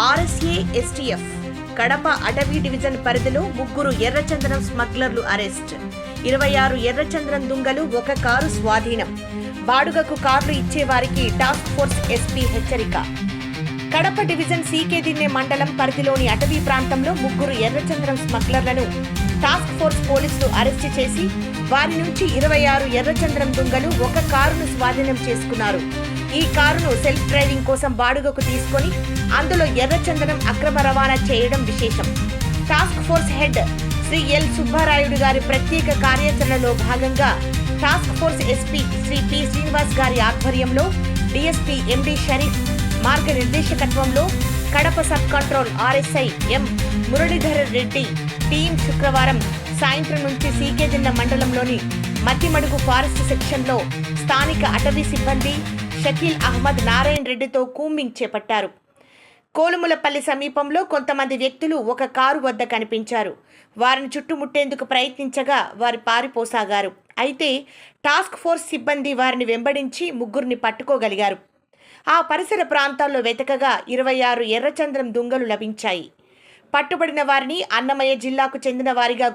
RSA STF Kadapa అటవీ division పరిధిలో 3 ఎర్రచందనం స్మగ్లర్లు అరెస్ట్. 26 ఎర్రచందనం దుంగలు, 1 కారు స్వాధీనం. బాడుగకు కార్లు ఇచ్చేవారికి టాస్క్ ఫోర్స్ ఎస్పీ హెచ్చరిక. కడప డివిజన్ సీకేదిన్నె మండలం పరిధిలోని అటవీ ప్రాంతంలో 3 ఎర్రచందనం స్మగ్లర్లను టాస్క్ ఫోర్స్ పోలీసులు అరెస్టు చేసి వారి నుంచి 26 ఎర్రచందనం దుంగలు, 1 కారును స్వాధీనం చేసుకున్నారు. ఈ కారును సెల్ఫ్ డ్రైవింగ్ కోసం బాడుగకు తీసుకొని అందులో ఎర్రచందనం అక్రమ రవాణా చేయడం విశేషం. Task force head Shri L Subbarayudu గారి ప్రత్యేక కార్యాచరణలో భాగంగా task force SP Shri P Srinivas గారి ఆధ్వర్యంలో డిఎస్పీ ఎండి షరీఫ్ మార్గనిర్దేశకత్వంలో Kadapa sub control RSI M Muralidhar Reddy team శుక్రవారం సాయంత్రం నుంచి సీకేదిన్నె మండలంలోని మధ్యమడుగు ఫారెస్ట్ సెక్షన్లో స్థానిక అటవీ సిబ్బంది షకీల్ అహ్మద్ నారాయణ రెడ్డితో కూంబింగ్ చేపట్టారు. కోలుములపల్లి సమీపంలో కొంతమంది వ్యక్తులు 1 కారు వద్ద కనిపించారు. వారిని చుట్టుముట్టేందుకు ప్రయత్నించగా వారు పారిపోసాగారు. అయితే టాస్క్ ఫోర్స్ సిబ్బంది వారిని వెంబడించి 3 పట్టుకోగలిగారు. ఆ పరిసర ప్రాంతాల్లో వెతకగా 26 ఎర్రచందనం దుంగలు లభించాయి. పట్టుబడిన వారిని అన్నమయ్య జిల్లాకు చెందిన వారిగా